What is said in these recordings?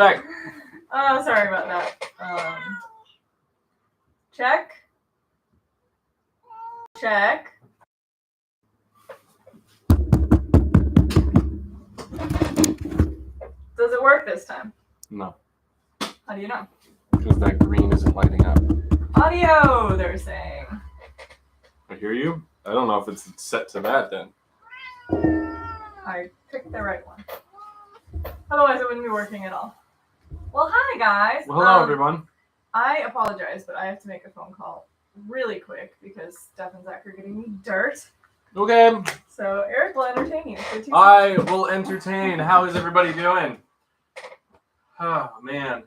back. Oh, sorry about that. Check. Check. Does it work this time? No. How do you know? Because that green isn't lighting up. Audio, they're saying. I hear you. I don't know if it's set to that then. I picked the right one. Otherwise, it wouldn't be working at all. Well, hi, guys. Well, hello, everyone. I apologize, but I have to make a phone call really quick because Steph and Zach are getting me dirt. Okay. So Eric will entertain you. I will entertain. How is everybody doing? Oh, man.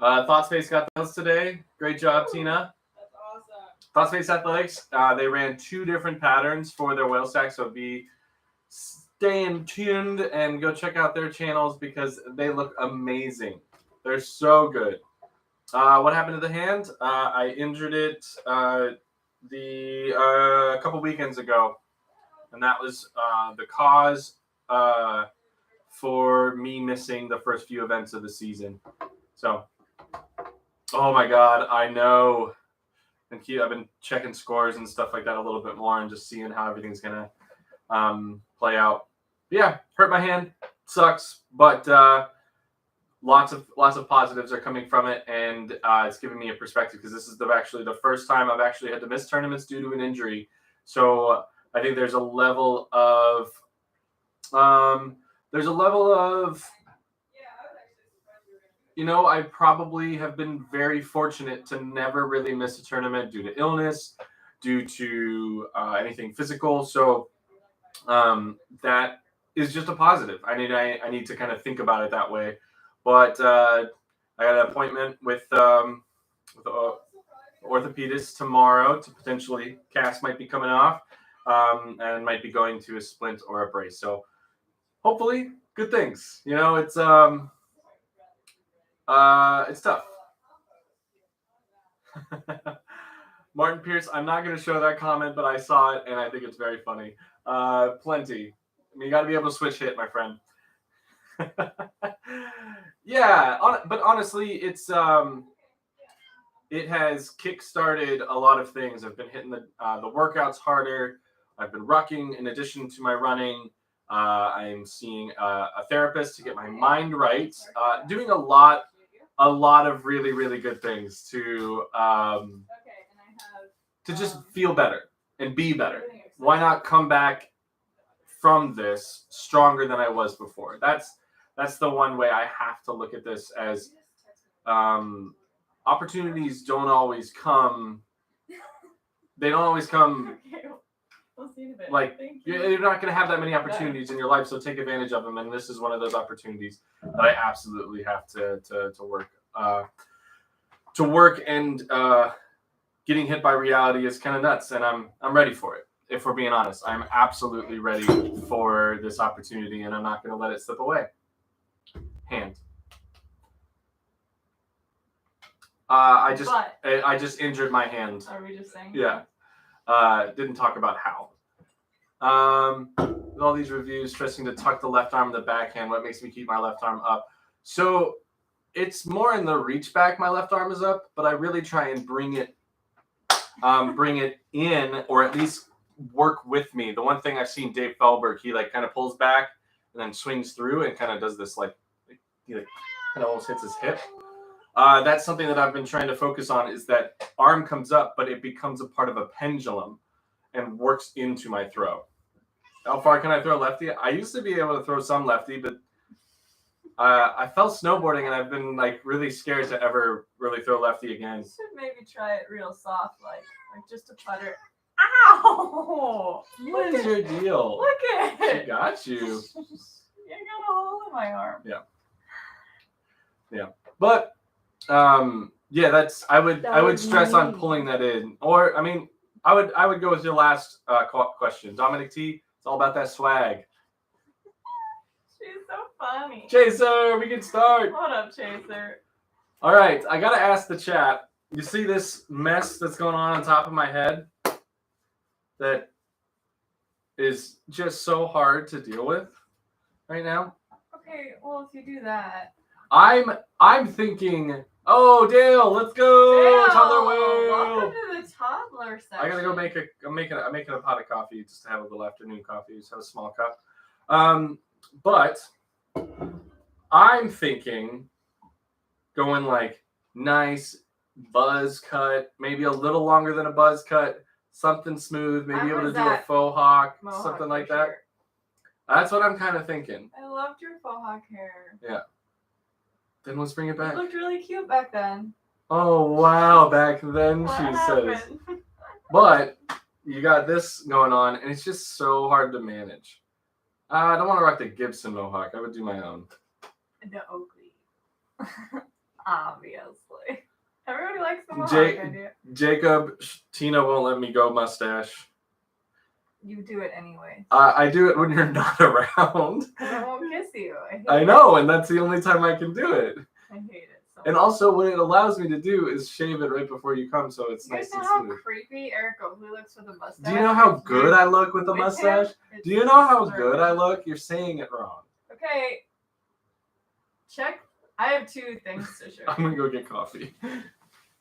ThoughtSpace got those today. Great job, Tina. That's awesome. ThoughtSpace Athletics, they ran 2 different patterns for their whale stack, so be staying tuned and go check out their channels because they look amazing. They're so good. What happened to the hand? I injured it a couple weekends ago, and that was the cause for me missing the first few events of the season. So, oh my God, I know. And I've been checking scores and stuff like that a little bit more and just seeing how everything's gonna play out. But yeah, hurt my hand, sucks, but lots of positives are coming from it, and it's giving me a perspective because this is actually the first time I've actually had to miss tournaments due to an injury. So I think there's a level of I probably have been very fortunate to never really miss a tournament due to illness, due to anything physical. So that is just a positive. I need to kind of think about it that way. But I got an appointment with the orthopedist tomorrow to potentially cast might be coming off and might be going to a splint or a brace. So hopefully good things. It's tough. Martin Pierce, I'm not going to show that comment, but I saw it and I think it's very funny. Plenty. You got to be able to switch hit, my friend. Yeah, but honestly, it has kick-started a lot of things. I've been hitting the workouts harder. I've been rucking in addition to my running. I'm seeing a therapist to get my mind right. Doing a lot of really, really good things to just feel better and be better. Why not come back from this stronger than I was before? That's the one way I have to look at this as opportunities don't always come. They don't always come. We'll see in a bit. Like you're not going to have that many opportunities in your life, so take advantage of them. And this is one of those opportunities that I absolutely have to work. And getting hit by reality is kind of nuts, and I'm ready for it. If we're being honest, I'm absolutely ready for this opportunity, and I'm not going to let it slip away. Hand. I just injured my hand. Are we just saying? Yeah. Didn't talk about how. With all these reviews, stressing to tuck the left arm in the backhand. What makes me keep my left arm up? So it's more in the reach back. My left arm is up, but I really try and bring it in, or at least work with me. The one thing I've seen Dave Fehlberg, he kind of pulls back and then swings through and kind of does this he kind of almost hits his hip. That's something that I've been trying to focus on, is that arm comes up, but it becomes a part of a pendulum and works into my throw. How far can I throw lefty? I used to be able to throw some lefty, but I fell snowboarding and I've been really scared to ever really throw lefty again. You should maybe try it real soft, like just a putter. Ow! What is your deal? Look at it. She got you. You got a hole in my arm. Yeah. But I would stress on pulling that in. Or I would go with your last question. Dominic T, it's all about that swag. She's so funny. Chaser, we can start. What up, Chaser? All right, I got to ask the chat. You see this mess that's going on top of my head? That is just so hard to deal with right now. Okay, Okay, well, if you do that. I'm thinking. Oh, Dale, let's go, toddler Welcome whale. to the toddler section. I gotta go make a. I'm making a pot of coffee just to have a little afternoon coffee. Just have a small cup. But I'm thinking going like nice buzz cut, maybe a little longer than a buzz cut, something smooth, maybe able to do a faux hawk, something like that. Sure. That's what I'm kind of thinking. I loved your faux hawk hair. Yeah. Then let's bring it back. You looked really cute back then. Oh wow, back then What she happened? says. But you got this going on, and it's just so hard to manage. I don't want to rock the Gibson mohawk. I would do my own. The Oakley. Obviously. Everybody likes the mohawk idea. Jacob, Tina won't let me go mustache. You do it anyway. I do it when you're not around. I won't kiss you. I know, and that's the only time I can do it. I hate it so And much. also, what it allows me to do is shave it right before you come, so it's You nice know and how smooth. creepy Eric Oakley looks with a mustache? Do you know how good I look with a mustache? Do you know how good I look? You're saying it wrong. Okay. Check. I have two things to show I'm you. gonna go get coffee.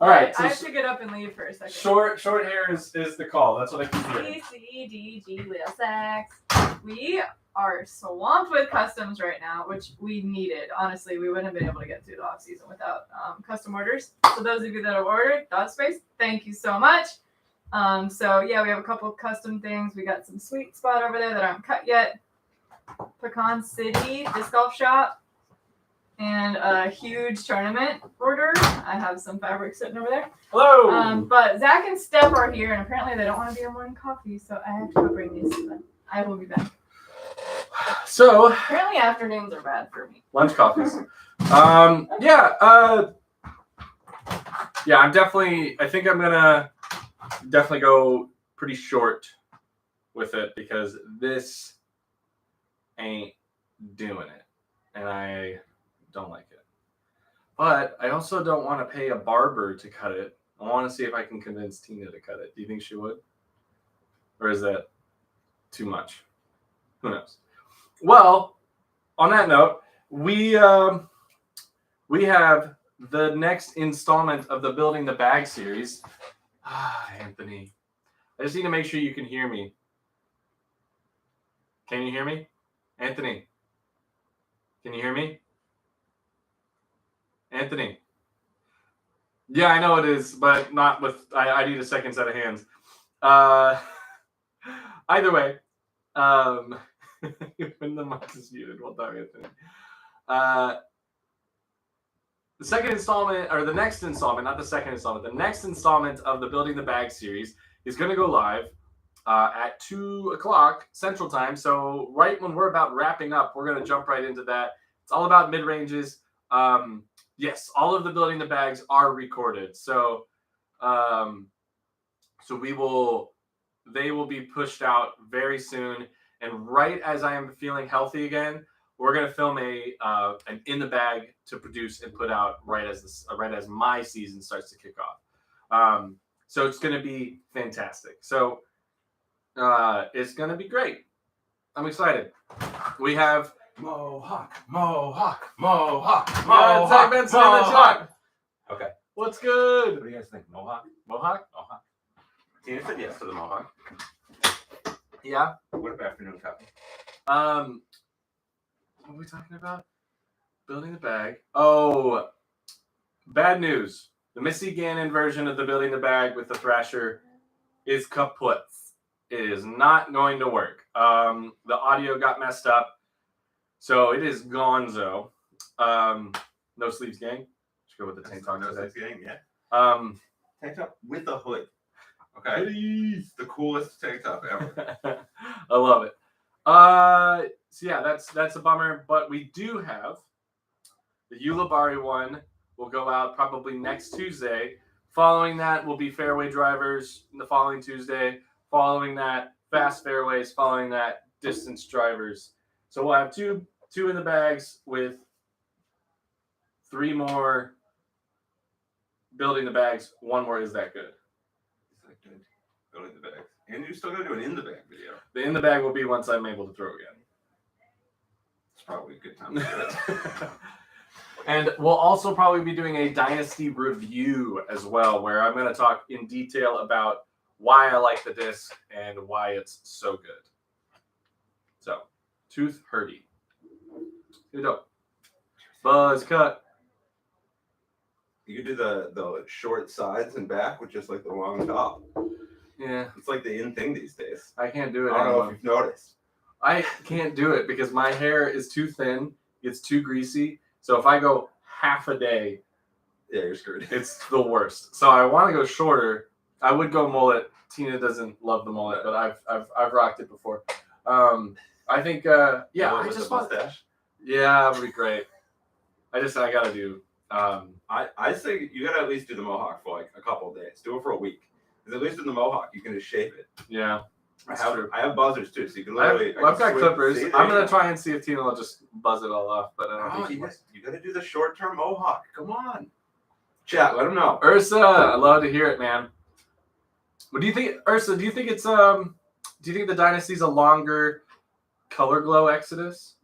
All right, so I have to get up and leave for a second. short hair is the call. That's what I keep hearing. C, C, D, G, Lil Sex. We are swamped with customs right now, which we needed. Honestly, we wouldn't have been able to get through the off season without custom orders. So those of you that have ordered, Dog Space, thank you so much. So yeah, we have a couple of custom things. We got some sweet spot over there that aren't cut yet. Pecan City disc golf shop. And a huge tournament order. I have some fabric sitting over there. Hello. But Zach and Steph are here, and apparently they don't want to be on morning coffee, so I have to go bring these to them. I will be back. So Apparently afternoons are bad for me. lunch coffees. Yeah, I think I'm gonna definitely go pretty short with it because this ain't doing it, and I don't like it. But I also don't want to pay a barber to cut it. I want to see if I can convince Tina to cut it. Do you think she would? Or is that too much? Who knows? Well, on that note, we have the next installment of the Building the Bag series. Anthony. I just need to make sure you can hear me. Can you hear me? Anthony. Can you hear me? Anthony. Yeah, I know it is, but not with. I need a second set of hands. Either way, when the mic is muted, we'll talk, Anthony. The second installment, or the next installment, not the second installment, the next installment of the Building the Bag series is going to go live at 2:00 Central Time. So right when we're about wrapping up, we're going to jump right into that. It's all about mid-ranges. Yes, all of the Building the Bags are recorded. So they will be pushed out very soon. And right as I am feeling healthy again, we're going to film an in the bag to produce and put out right as my season starts to kick off. So it's going to be fantastic. So it's going to be great. I'm excited. We have Mohawk. Zach Benson in the chat. Okay. What's good? What do you guys think? Mohawk? Mohawk? Tina said yes to the Mohawk. Yeah. What about afternoon coffee? What are we talking about? Building the Bag. Oh, bad news. The Missy Gannon version of the Building the Bag with the Thrasher is kaput. It is not going to work. The audio got messed up. So it is gonzo. No sleeves, gang. Let's go with the tank top No today. sleeves gang, yeah. Tank top with a hood. Okay. Please. The coolest tank top ever. I love it. So yeah, that's a bummer. But we do have the Ulabari one will go out probably next Tuesday. Following that will be fairway drivers the following Tuesday. Following that, fast fairways. Following that, distance drivers. So we'll have two in the bags with 3 more building the bags. 1 more is that good. Is that good? Building the bags. And you're still going to do an in the bag video. The in the bag will be once I'm able to throw again. probably a good time to do it. And we'll also probably be doing a Dynasty review as well, where I'm going to talk in detail about why I like the disc and why it's so good. So, Tooth Hurdy. Good up. Buzz cut. You could do the short sides and back with just like the long top. Yeah, It's like the in thing these days. I can't do it. I don't know anymore. if you've noticed. I can't do it because my hair is too thin. It's too greasy. So if I go half a day, Yeah, you're screwed. it's the worst. So I want to go shorter. I would go mullet. Tina doesn't love the mullet, but I've rocked it before. I think I With just the want. mustache. Yeah, that would be great. I gotta do. I say you gotta at least do the mohawk for like a couple of days. Do it for a week. Because at least in the mohawk you can just shape it. Yeah, I have buzzers too, so you can I've literally. got clippers. See, I'm gonna try and see if Tina will just buzz it all off, but I don't Oh, think she you, will. you gotta do the short term mohawk. Come on. Chat, let them know. Ursa, I love to hear it, man. What do you think, Ursa? Do you think it's do you think the Dynasty's a longer color glow Exodus?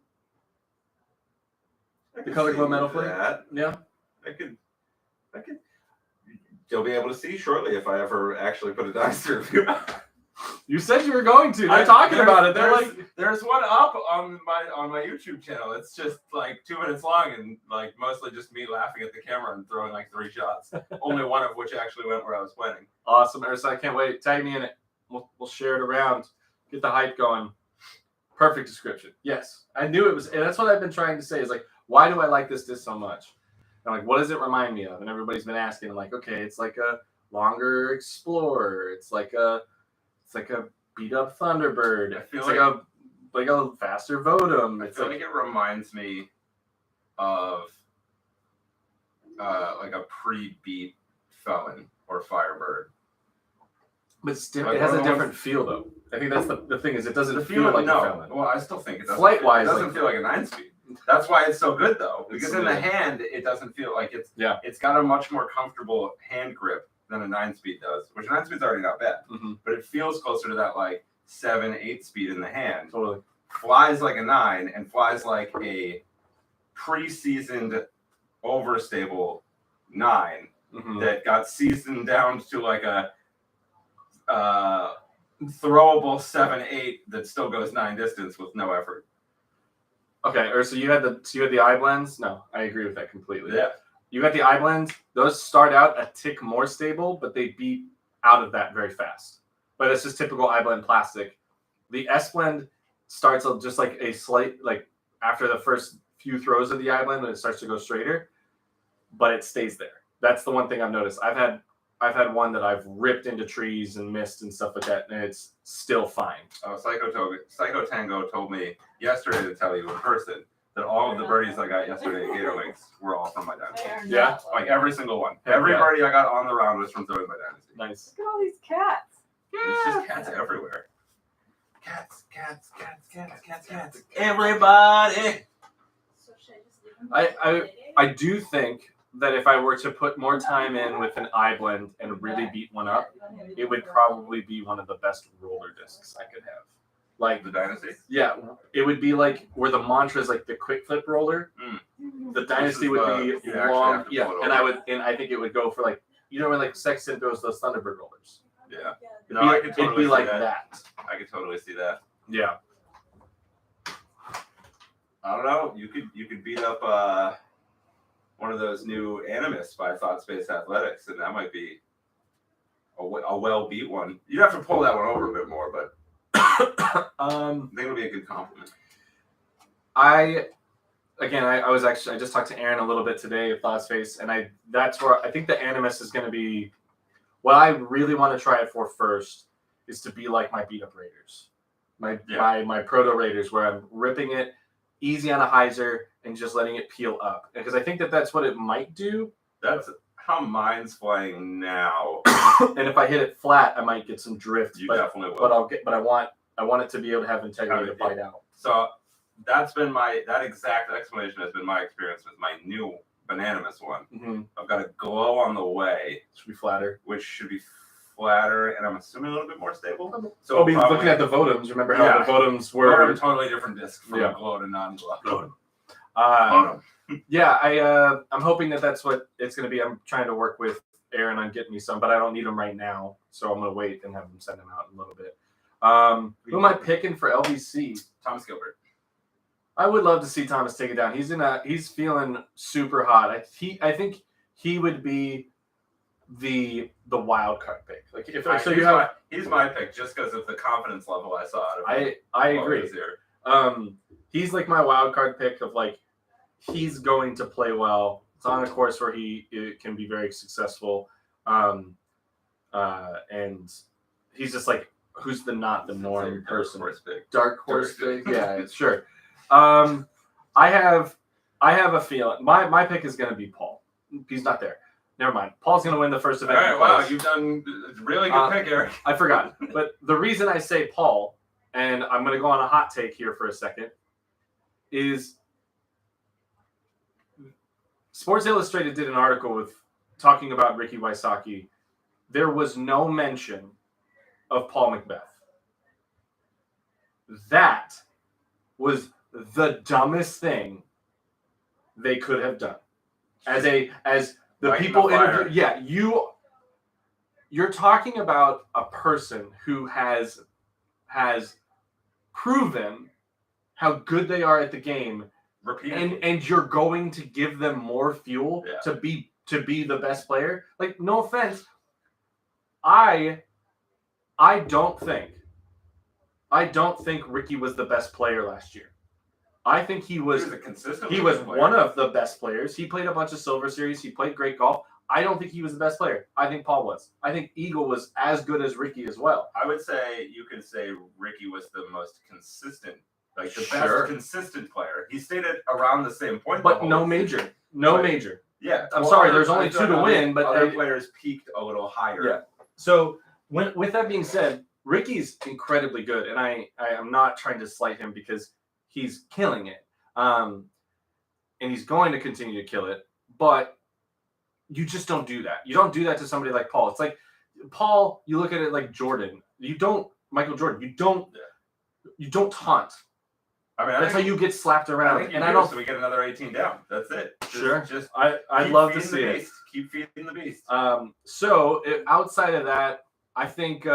I The can color glow see metal flake? that. Yeah. I could. You'll be able to see shortly if I ever actually put a Dynasty review out. You said you were going to. They're talking about it. They're like, there's one up on my YouTube channel. It's just like 2 minutes long and like mostly just me laughing at the camera and throwing like 3 shots. Only one of which actually went where I was planning. awesome, Ursa. I can't wait. Tag me in it. We'll share it around. Get the hype going. Perfect description. Yes, I knew it was. And that's what I've been trying to say. Is like, why do I like this disc so much? And like, what does it remind me of? And everybody's been asking. I'm like, okay, it's like a longer Explorer. It's like a beat up Thunderbird. I feel It's like a faster Vodum. I It's feel like like it reminds me of like a pre-beat Felon or Firebird. but still, like it has one a of the different feel though. I think that's the thing is it doesn't The feel feel like a no. Felon. Well, I still think it doesn't. Flight-wise, it doesn't like- feel like a 9-speed. That's why it's so good though, It's because in the amazing. hand it doesn't feel like it's. Yeah. It's got a much more comfortable hand grip than a 9-speed does, which a 9-speed's already not bad, Mm-hmm. but it feels closer to that like 7-8 speed in the hand. Totally. Flies like a 9 and flies like a pre-seasoned, overstable 9 Mm-hmm. that got seasoned down to like a throwable 7-8 that still goes 9 distance with no effort. Okay, or so you had the eye blends? No, I agree with that completely. Yeah. You got the eye blends. Those start out a tick more stable, but they beat out of that very fast. But it's just typical eye blend plastic. The S blend starts just like a slight, like after the first few throws of the eye blend, when it starts to go straighter, but it stays there. That's the one thing I've noticed. I've had one that I've ripped into trees and missed and stuff like that, and it's still fine. Oh, Psycho Tango told me yesterday to tell you in person that all of the birdies I got yesterday at Gator Links were all from my Dynasty. They are Yeah. not Like every single one. Heck Every yeah. birdie I got on the round was from throwing my Dynasty. Nice. Look at all these cats. There's just cats everywhere. Cats. Everybody. So should I just leave them? I do think that if I were to put more time in with an eye blend and really beat one up, it would probably be one of the best roller discs I could have. Like, The Dynasty. yeah, it would be like where the mantra is like the quick flip roller. The Dynasty would be you actually have long, to yeah, pull it and over. I think it would go for like, you know, when like Sexton throws those Thunderbird rollers. Yeah. It'd No, be, I could totally it'd be see like that. that. I could totally see that. Yeah. I don't know. You could beat up one of those new Animus by Thought Space Athletics, and that might be a well beat one. You'd have to pull that one over a bit more, but I think it'll be a good compliment. I just talked to Aaron a little bit today at Face, and that's where I think the Animus is going to be. What I really want to try it for first is to be like my beat up Raiders, my proto Raiders, where I'm ripping it easy on a hyzer and just letting it peel up, because I think that's what it might do. That's how mine's flying now. And if I hit it flat, I might get some drift. You but, definitely will. but I want it to be able to have integrity to bite out. So that's been that exact explanation has been my experience with my new Bananimus one. Mm-hmm. I've got a glow on the way, Should be flatter. which should be flatter, and I'm assuming a little bit more stable. So I'll be probably- looking at the Votums. Remember how Yeah. the Votums We're were? a totally different disc from Yeah. glow to non-glow. Yeah, I'm hoping that that's what it's going to be. I'm trying to work with Aaron on getting me some, but I don't need them right now, so I'm going to wait and have them send them out in a little bit. Who am I picking for LBC? Thomas Gilbert. I would love to see Thomas take it down. He's feeling super hot. I think he would be the wild card pick. Like if so, he's my pick just because of the confidence level I saw out of him. I agree. He's like my wild card pick of like he's going to play well. It's on a course where he can be very successful, and he's just like who's not the norm person. Dark horse pick. Yeah, sure. I have a feeling my pick is going to be Paul. He's not there. Never mind. Paul's going to win the first event. All right, wow, you've done a really good pick, Eric. I forgot. But the reason I say Paul, and I'm going to go on a hot take here for a second, is Sports Illustrated did an article talking about Ricky Wysocki. There was no mention of Paul McBeth. That was the dumbest thing they could have done. As the people interviewed, yeah, you're talking about a person who has proven how good they are at the game, and you're going to give them more fuel to be the best player. Like, no offense, I don't think Ricky was the best player last year. I think he was a consistent. He was one of the best players. He played a bunch of Silver Series. He played great golf. I don't think he was the best player. I think Paul was. I think Eagle was as good as Ricky as well. I would say you could say Ricky was the most consistent, like the best consistent player. He stayed at around the same point. But no major. Major. Yeah. I'm sorry, there's only two to win, but other players peaked a little higher. Yeah. So with that being said, Ricky's incredibly good, and I am not trying to slight him because he's killing it. And he's going to continue to kill it, but you just don't do that. You don't do that to somebody like Paul. It's like Paul, you look at it like Jordan. Michael Jordan, you don't taunt. I mean, that's how you get slapped around. So we get another 18 down. That's it. I'd love to see it. Keep feeding the beast. So outside of that, I think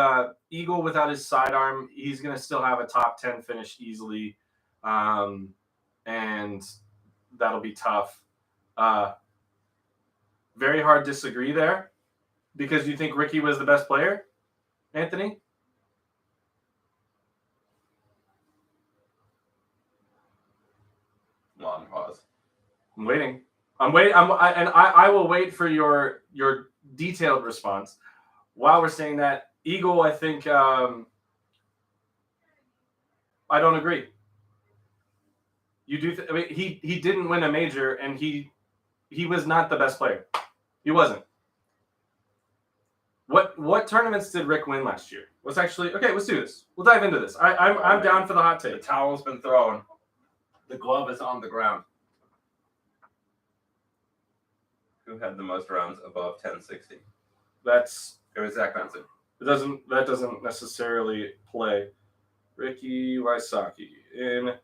Eagle without his sidearm, he's going to still have a top 10 finish easily. And that'll be tough. Very hard to disagree there because you think Ricky was the best player, Anthony? Long pause. I'm waiting. I will wait for your detailed response. While we're saying that, Eagle, I think I don't agree. You do. He didn't win a major, and he was not the best player. He wasn't. What tournaments did Rick win last year? Let's let's do this. We'll dive into this. I'm down for the hot take. The towel's been thrown. The glove is on the ground. Who had the most rounds above 1060? It was Zach Benson. That doesn't necessarily play. Ricky Wysocki in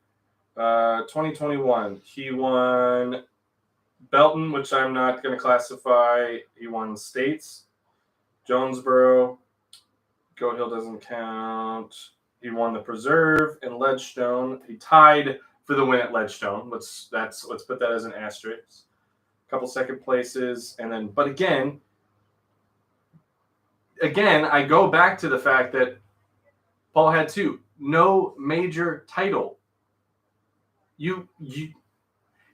2021, he won Belton, which I'm not going to classify. He won States, Jonesboro, Goat Hill doesn't count. He won the Preserve and Ledgestone. He tied for the win at Ledgestone. Let's put that as an asterisk. A couple second places, and then, but again, I go back to the fact that Paul had no major title.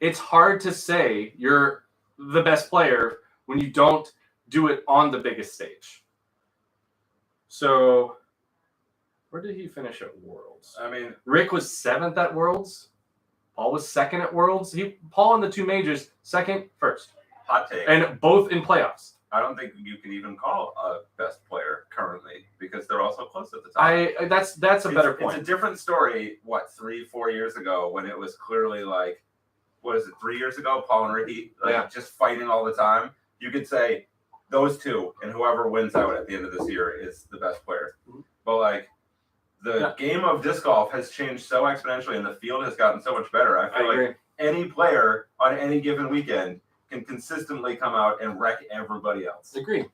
It's hard to say you're the best player when you don't do it on the biggest stage. So, where did he finish at Worlds? I mean, Rick was 7th at Worlds. Paul was 2nd at Worlds. Paul in the 2 majors, 2nd, 1st. Hot take. And both in playoffs. I don't think you can even call a best player currently because they're all so close at the top. That's a better point. It's a different story, 3-4 years ago when it was clearly like, what is it, 3 years ago, Paul and Ricky just fighting all the time. You could say those two, and whoever wins out at the end of this year is the best player. Mhm. But like the game of disc golf has changed so exponentially, and the field has gotten so much better. I feel like any player on any given weekend can consistently come out and wreck everybody else. Agreed.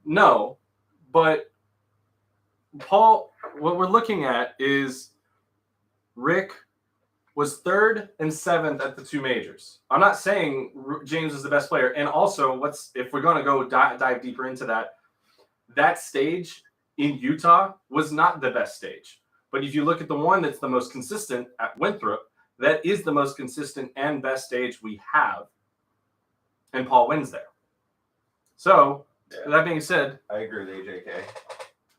No, but Paul, what we're looking at is Rick was 3rd and 7th at the 2 majors. I'm not saying James is the best player. And also, if we're going to go dive deeper into that stage in Utah was not the best stage. But if you look at the one that's the most consistent at Winthrop, that is the most consistent and best stage we have. And Paul wins there. So, that being said, I agree with AJK.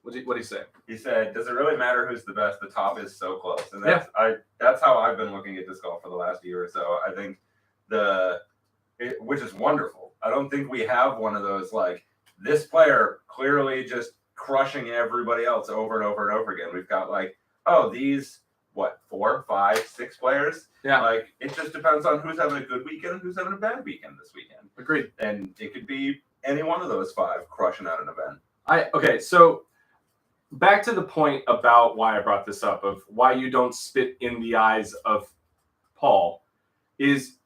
What did he say? He said, "Does it really matter who's the best? The top is so close." And that's how I've been looking at disc golf for the last year or so. I think which is wonderful. I don't think we have one of those like this player clearly just crushing everybody else over and over and over again. We've got like, these 4, 5, 6 players. Yeah. Like it just depends on who's having a good weekend and who's having a bad weekend this weekend. Agreed. And it could be any one of those 5 crushing out an event. Okay, so back to the point about why I brought this up, of why you don't spit in the eyes of Paul, is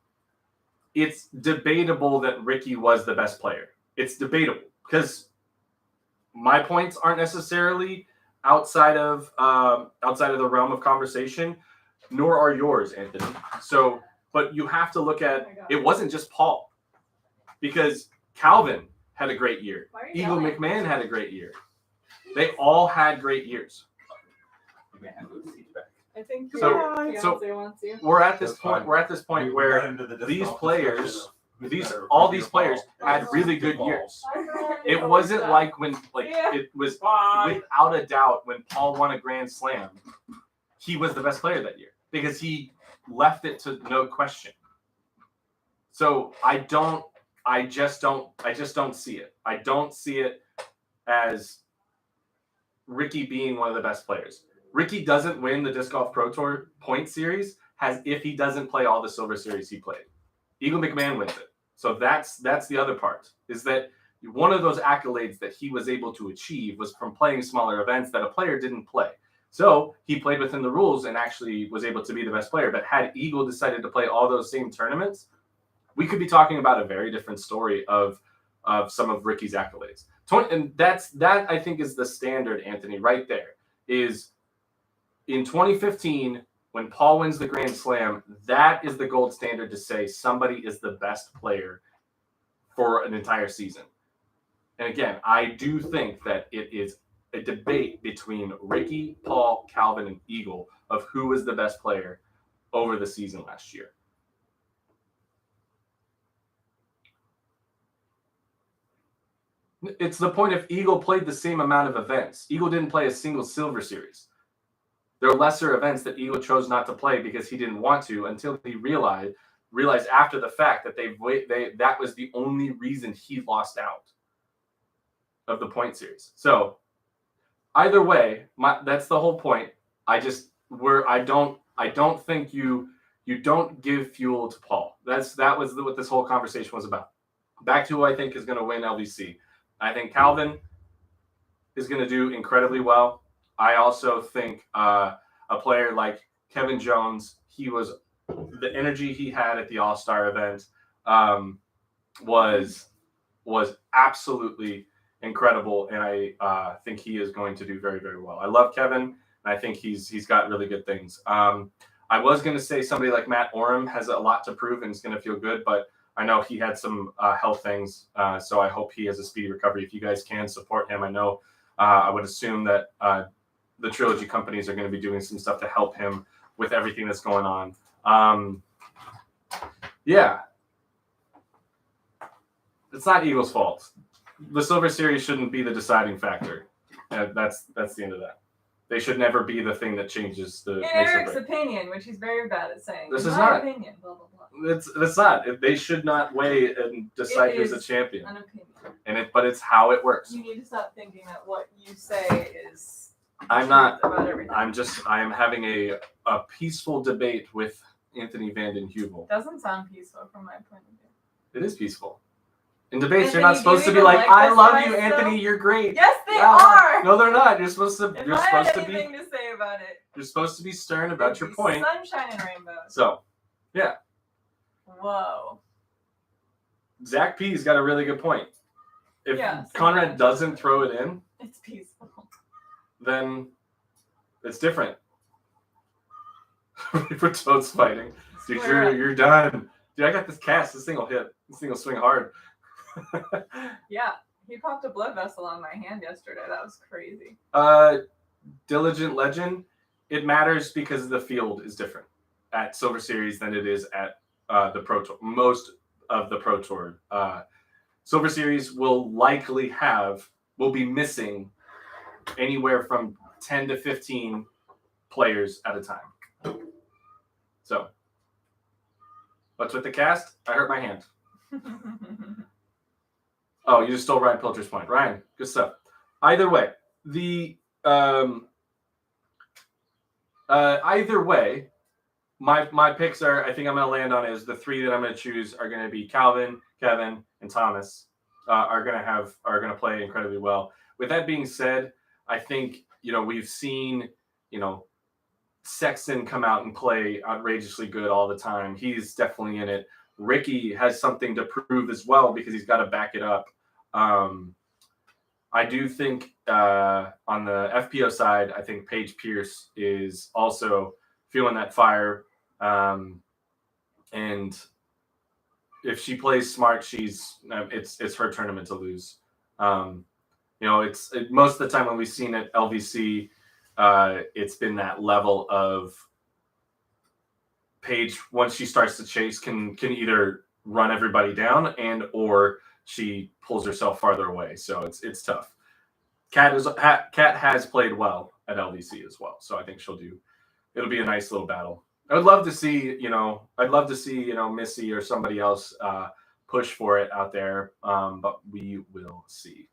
it's debatable that Ricky was the best player. It's debatable because my points aren't necessarily outside of the realm of conversation, nor are yours, Anthony. So, but you have to look at it wasn't just Paul, because Calvin had a great year. Eagle McMahon had a great year. They all had great years. I think we're at this point. We're at this point where these players, all these players had really good years. It wasn't like it was without a doubt when Paul won a Grand Slam, he was the best player that year because he left it to no question. So I just don't see it. I don't see it as Ricky being one of the best players. Ricky doesn't win the Disc Golf Pro Tour point series as if he doesn't play all the Silver Series he played. Eagle McMahon wins it. So that's the other part, is that one of those accolades that he was able to achieve was from playing smaller events that a player didn't play. So he played within the rules and actually was able to be the best player. But had Eagle decided to play all those same tournaments, we could be talking about a very different story of some of Ricky's accolades. And that I think is the standard, Anthony, right there, is in 2015, when Paul wins the Grand Slam, that is the gold standard to say somebody is the best player for an entire season. And again, I do think that it is a debate between Ricky, Paul, Calvin, and Eagle of who was the best player over the season last year. It's the point if Eagle played the same amount of events. Eagle didn't play a single Silver Series. There are lesser events that Eagle chose not to play because he didn't want to until he realized after the fact that that was the only reason he lost out of the point series. So either way, that's the whole point. I don't think you don't give fuel to Paul. That was what this whole conversation was about. Back to who I think is going to win LVC. I think Calvin is going to do incredibly well. I also think a player like Kevin Jones, the energy he had at the All-Star event was absolutely incredible, and I think he is going to do very, very well. I love Kevin, and I think he's got really good things. I was going to say somebody like Matt Oram has a lot to prove and is going to feel good, but I know he had some health things, so I hope he has a speedy recovery. If you guys can support him, I know I would assume that the Trilogy companies are going to be doing some stuff to help him with everything that's going on. Yeah. It's not Eagles' fault. The Silver Series shouldn't be the deciding factor. That's the end of that. They should never be the thing that changes the. In Eric's opinion, which he's very bad at saying. This is not. Opinion, blah, blah, blah. That's not. They should not weigh and decide who's a champion. An opinion. But it's how it works. You need to stop thinking that what you say is. I'm not. About everything. I am having a peaceful debate with Anthony Vanden Heuvel. Doesn't sound peaceful from my point of view. It is peaceful. In debates, Anthony, you're not do supposed you to be even like, like I this love guy you, still? Anthony. You're great. Yes, they Yeah, are. No, they're not. You're supposed to. If You're I had supposed to be. anything to say about it, You're supposed to be stern about it'd your be point. sunshine and rainbows. So, yeah, Whoa. Zach P's got a really good point. If Yeah, so Conrad much. doesn't throw it in, It's peaceful. then it's different. For toads fighting, dude, you're done. Dude, I got this cast. This thing will hit. This thing will swing hard. Yeah, he popped a blood vessel on my hand yesterday. That was crazy. Diligent Legend. It matters because the field is different at Silver Series than it is at the Pro Tour. Most of the Pro Tour. Silver Series will be missing anywhere from 10 to 15 players at a time. So, what's with the cast? I hurt my hand. Oh, you just stole Ryan Pilcher's point. Ryan, good stuff. Either way, my picks are, I think I'm going to land on is the three that I'm going to choose are going to be Calvin, Kevin, and Thomas are going to play incredibly well. With that being said, I think, we've seen, Sexton come out and play outrageously good all the time. He's definitely in it. Ricky has something to prove as well because he's got to back it up. I do think on the FPO side, I think Paige Pierce is also feeling that fire. And if she plays smart, it's her tournament to lose. Most of the time when we've seen at LVC, it's been that level of Paige, once she starts to chase, can either run everybody down or she pulls herself farther away. So it's tough. Kat has played well at LVC as well. So I think it'll be a nice little battle. I would love to see, Missy or somebody else push for it out there. But we will see.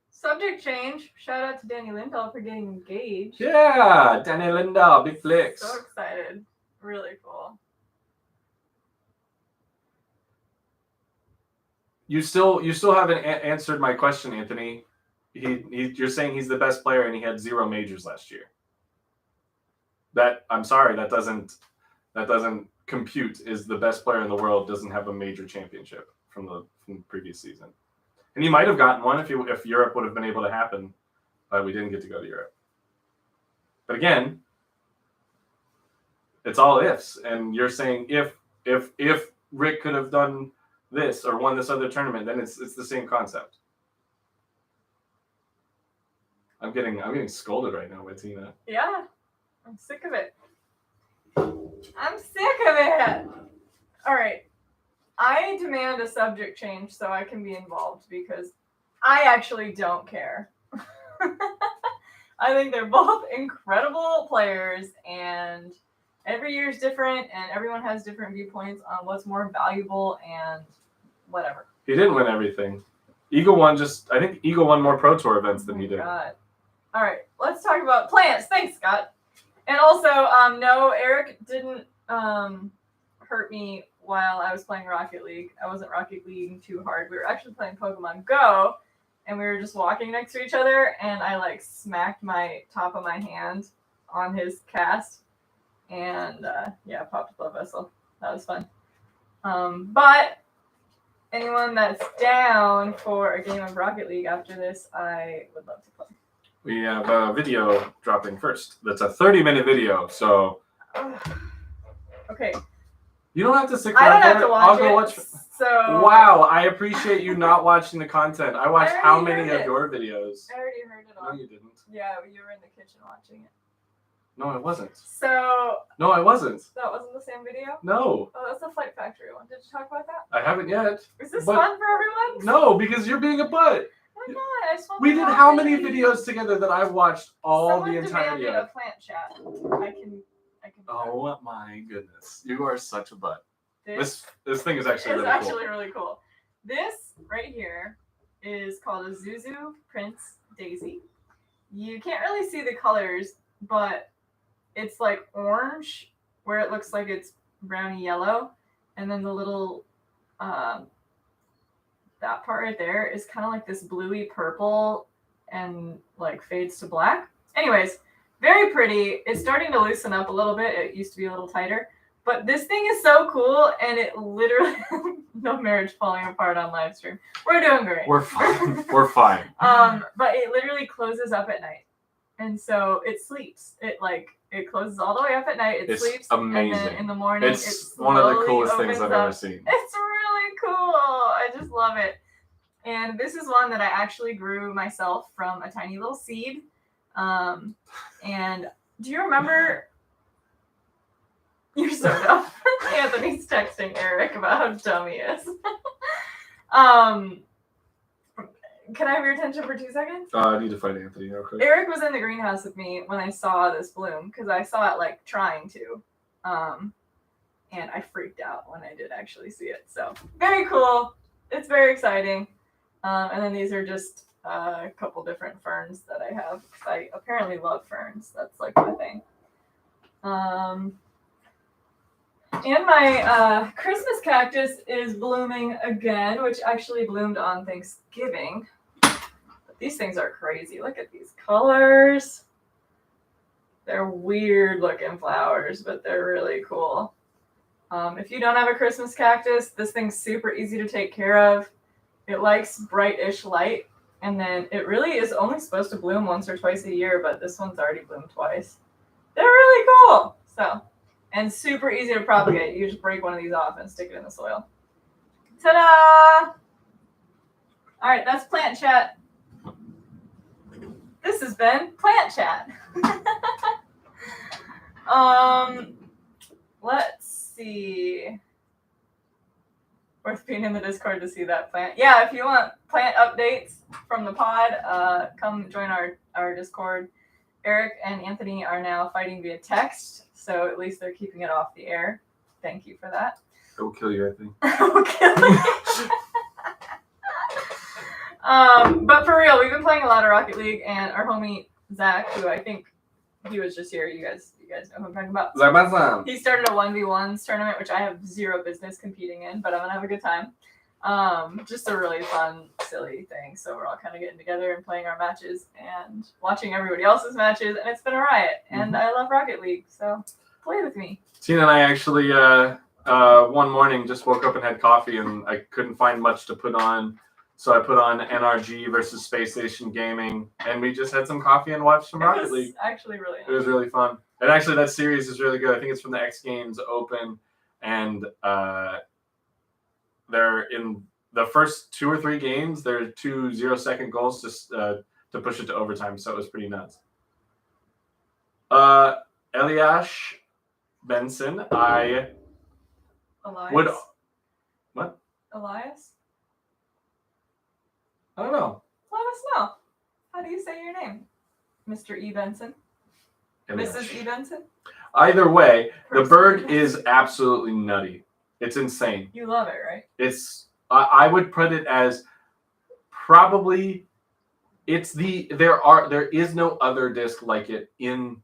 Subject change. Shout out to Danny Lindahl for getting engaged. Yeah, Danny Lindahl, big flex. So excited. Really cool. You still haven't answered my question, Anthony. You're saying he's the best player and he had 0 majors last year. I'm sorry, that doesn't compute. Is the best player in the world doesn't have a major championship from the previous season. And he might have gotten one if Europe would have been able to happen, but we didn't get to go to Europe. But again, it's all ifs, and you're saying if Rick could have done this or won this other tournament, then it's the same concept. I'm getting scolded right now by Tina. Yeah, I'm sick of it. I'm sick of it. All right. I demand a subject change so I can be involved because I actually don't care. I think they're both incredible players and every year is different and everyone has different viewpoints on what's more valuable and whatever. He didn't win everything. I think Eagle won more Pro Tour events than he did. God. All right, let's talk about plants. Thanks, Scott. And also, no, Eric didn't hurt me while I was playing Rocket League. I wasn't Rocket Leaguing too hard. We were actually playing Pokemon Go, and we were just walking next to each other, and I smacked my top of my hand on his cast, and popped a blood vessel. That was fun. But anyone that's down for a game of Rocket League after this, I would love to play. We have a video dropping first. That's a 30-minute video, so okay. You don't have to stick I around. don't have to watch I'll go watch. So Wow, I appreciate you not watching the content. I watched I how already many heard of it. your videos? I already heard it all. No, you didn't. Yeah, you were in the kitchen watching it. No, I wasn't. So No, I wasn't. that wasn't the same video? No, Oh, that's the Flight Factory one. Did you talk about that? I haven't yet. Is this But- fun for everyone? No, because you're being a butt. I'm not. I just want We to did know how if many any- videos together that I've watched all Someone the entirety demanded of? a plant chat. I can. Oh my goodness, you are such a butt. This This thing is actually is really actually cool. really cool. This right here is called a Zuzu Prince Daisy. You can't really see the colors, but it's like orange where it looks like it's browny yellow, and then the little that part right there is kind of like this bluey purple and like fades to black. Anyways, very pretty. It's starting to loosen up a little bit. It used to be a little tighter. But this thing is so cool, and it literally no marriage falling apart on live stream. We're doing great. We're fine. We're fine. But it literally closes up at night, and so it sleeps. It closes all the way up at night. It It's sleeps, amazing. and then in the morning, It's one of the slowly coolest things opens I've up. ever seen. It's really cool. I just love it. And this is one that I actually grew myself from a tiny little seed. And do you remember? You're so dumb. Anthony's texting Eric about how dumb he is. Can I have your attention for 2 seconds? I need to find Anthony real quick. Eric was in the greenhouse with me when I saw this bloom because I saw it like trying to. And I freaked out when I did actually see it. So very cool. It's very exciting. And then these are just a couple different ferns that I have because I apparently love ferns. That's like my thing. And my Christmas cactus is blooming again, which actually bloomed on Thanksgiving. But these things are crazy. Look at these colors. They're weird looking flowers, but they're really cool. If you don't have a Christmas cactus, this thing's super easy to take care of. It likes brightish light, and then it really is only supposed to bloom once or twice a year, but this one's already bloomed twice. They're really cool. So, and super easy to propagate. You just break one of these off and stick it in the soil. Ta-da! All right, that's plant chat. This has been plant chat. Let's see. Worth being in the Discord to see that plant. Yeah, if you want plant updates from the pod, come join our Discord. Eric and Anthony are now fighting via text, so at least they're keeping it off the air. Thank you for that. I will kill you, Anthony. I will kill you. But for real, we've been playing a lot of Rocket League, and our homie Zach, who I think he was just here, you guys know who I'm talking about. He started a 1v1s tournament, which I have zero business competing in, but I'm gonna have a good time. Just a really fun, silly thing. So we're all kind of getting together and playing our matches and watching everybody else's matches, and it's been a riot. And I love Rocket League, so play with me. Tina and I actually one morning just woke up and had coffee, and I couldn't find much to put on. So I put on NRG versus Space Station Gaming, and we just had some coffee and watched some Rocket League. Actually really nice. It was really fun. And actually, that series is really good. I think it's from the X Games Open, and they're in the first 2 or 3 games. There are 2 0-second goals just to push it to overtime, so it was pretty nuts. Eliash Benson, I Elias? would... What? Elias? I don't know. Let us know. How do you say your name? Mr. E. Benson? Eliash. Mrs. E. Benson? Either way, the Person bird E. is absolutely nutty. It's insane. You love it, right? It's I would put it as probably there is no other disc like it in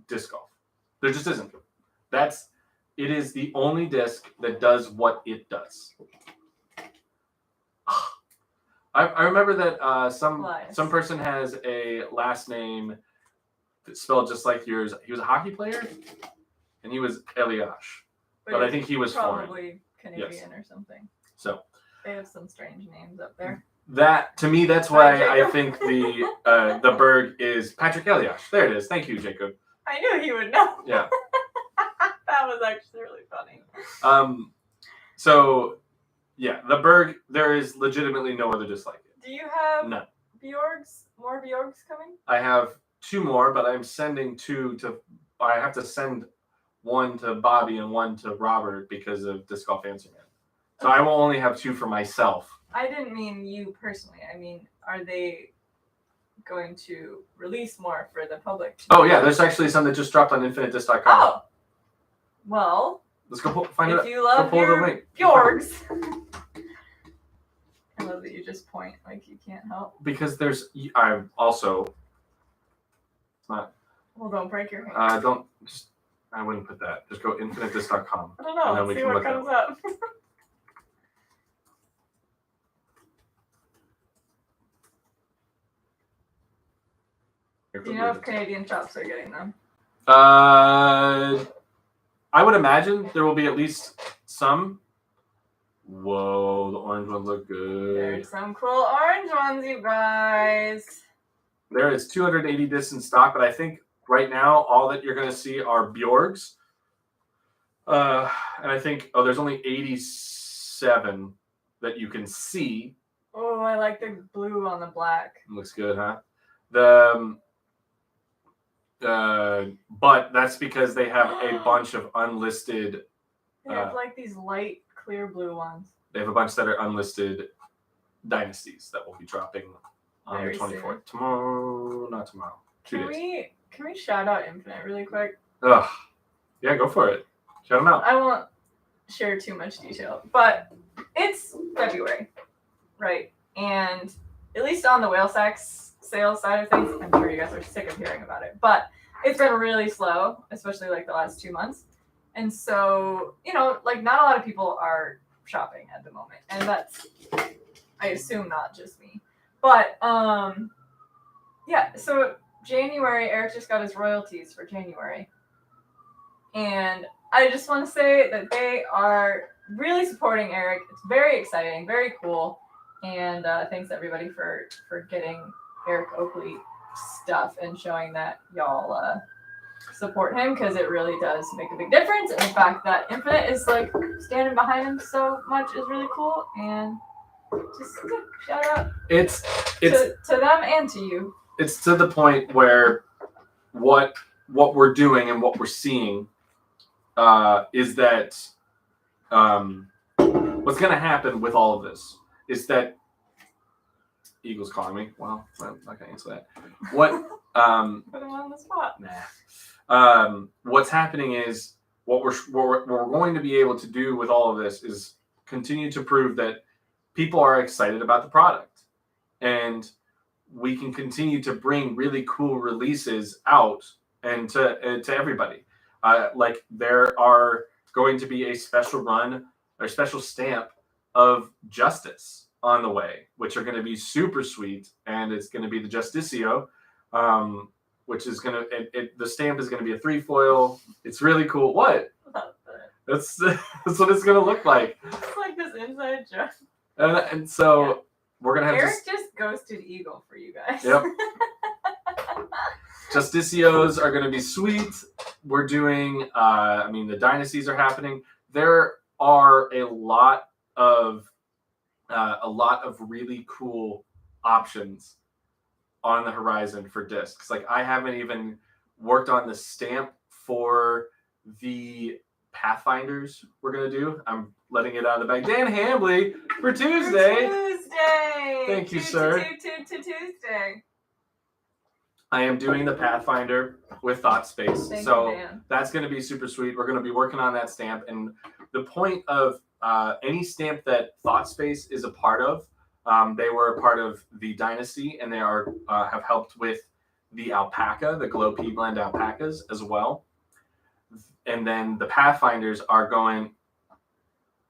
disc golf. There just isn't. It is the only disc that does what it does. I remember that some person has a last name that's spelled just like yours. He was a hockey player, and he was Eliash. But I think he was probably foreign. Canadian or something. So they have some strange names up there. That to me, that's why I think the bird is Patrick Eliash. There it is. Thank you, Jacob. I knew he would know. Yeah. That was actually really funny. So yeah, the Berg, there is legitimately no other just like it. Do you have None. Bjorgs? More Bjorgs coming? I have 2 more, but I'm sending 2 to. I have to send 1 to Bobby and 1 to Robert because of Disc Golf Answer Man. So I will only have 2 for myself. I didn't mean you personally. I mean, are they going to release more for the public? Oh yeah, there's actually some that just dropped on InfiniteDisc.com. Oh, well. Let's go find it. If you love pull the your link. Bjorgs. I love that you just point like you can't help. Because I'm also. It's not. Well, don't break your hand. I wouldn't put that. Just go InfiniteDisc.com. I don't know. Let's see what comes up. Do you know if Canadian shops are getting them? I would imagine there will be at least some. Whoa, the orange ones look good. There's some cool orange ones, you guys. There is 280 discs in stock, but I think right now all that you're going to see are Bjorgs. And I think, there's only 87 that you can see. Oh, I like the blue on the black. Looks good, huh? But that's because they have a bunch of unlisted. They have like these light clear blue ones. They have a bunch that are unlisted dynasties that will be dropping on Very the 24th. Tomorrow, not tomorrow. 2 days. Can we shout out Infinite really quick? Ugh. Yeah, go for it. Shout them out. I won't share too much detail, but it's February, right? And at least on the whale sex sales side of things, I'm sure you guys are sick of hearing about it, but it's been really slow, especially like the last 2 months. And so, like not a lot of people are shopping at the moment. And that's, I assume, not just me. But, yeah, so January, Eric just got his royalties for January. And I just want to say that they are really supporting Eric. It's very exciting, very cool. And thanks everybody for getting Eric Oakley stuff and showing that y'all support him, because it really does make a big difference. And the fact that Infinite is like standing behind him so much is really cool. And just shout out It's to them and to you. It's to the point where what we're doing and what we're seeing is that what's going to happen with all of this is that Eagle's calling me. Well, I'm not going to answer that. What? Put him on the spot. Nah. What's happening is what we're going to be able to do with all of this is continue to prove that people are excited about the product, and we can continue to bring really cool releases out and to everybody. Like there are going to be a special run or special stamp of Justice on the way, which are going to be super sweet, and it's going to be the Justicio, which is going to the stamp is going to be a 3-foil. It's really cool. What? That's what it's going to look like. It's like this inside joke. And so we're going to have Eric just ghosted Eagle for you guys. Yep. Justicios are going to be sweet. We're doing, the dynasties are happening. There are a lot of really cool options on the horizon for discs. Like I haven't even worked on the stamp for the Pathfinders we're going to do. I'm letting it out of the bag. Dan Hambley for Tuesday. Thank you, sir. Tuesday. I am doing the Pathfinder with Thought Space. That's going to be super sweet. We're going to be working on that stamp. And the point of any stamp that Thought Space is a part of, they were a part of the Dynasty, and they have helped with the alpaca, the Glow Pea Blend alpacas as well. And then the Pathfinders are going...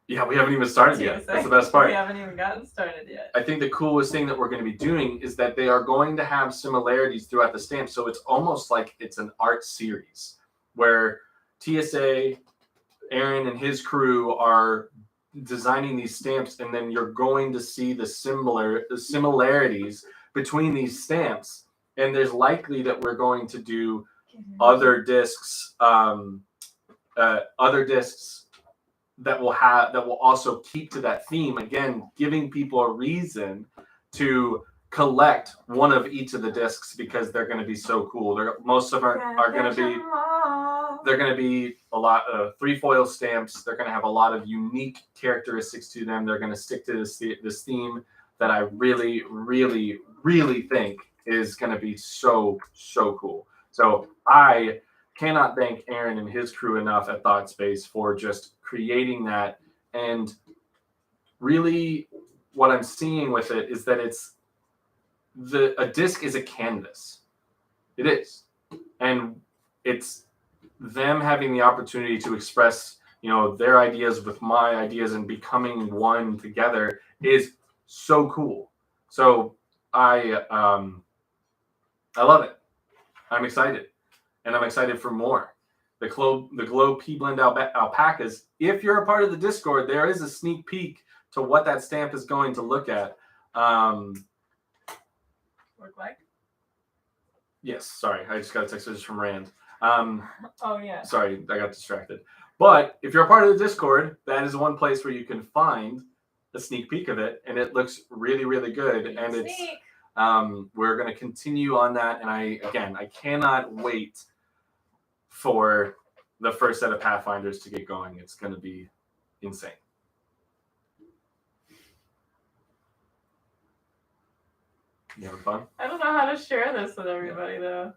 Yeah, we haven't even started yet. That's the best part. We haven't even gotten started yet. I think the coolest thing that we're going to be doing is that they are going to have similarities throughout the stamp. So it's almost like it's an art series where TSA, Aaron and his crew are designing these stamps, and then you're going to see the similarities between these stamps. And there's likely that we're going to do other discs, that will also keep to that theme, again giving people a reason to collect one of each of the discs, because they're going to be so cool. Most of them are going to be they're going to be a lot of 3-foil stamps. They're going to have a lot of unique characteristics to them. They're going to stick to this theme that I really, really, really think is going to be so cool. So I cannot thank Aaron and his crew enough at Thought Space for just creating that. And really what I'm seeing with it is that a disc is a canvas. It is. And it's them having the opportunity to express, their ideas with my ideas and becoming one together is so cool. So I love it. I'm excited, and I'm excited for more. The Glow P Blend alpacas. If you're a part of the Discord, there is a sneak peek to what that stamp is going to look at. Look like? Yes, sorry, I just got a text message from Rand. Oh yeah. Sorry, I got distracted. But if you're a part of the Discord, that is one place where you can find a sneak peek of it, and it looks really, really good. And it's we're going to continue on that. And I cannot wait for the first set of Pathfinders to get going. It's going to be insane. You having fun? I don't know how to share this with everybody though.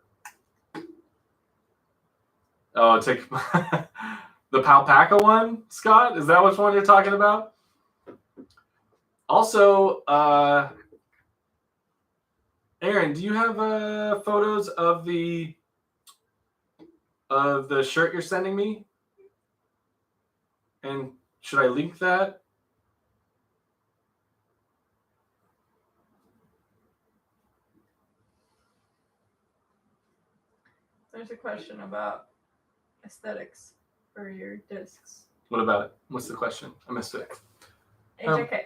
Oh, it's like the Palpaca one, Scott? Is that which one you're talking about? Also, Aaron, do you have photos of the shirt you're sending me? And should I link that? There's a question about aesthetics for your discs. What about it? What's the question? I missed it. AJK.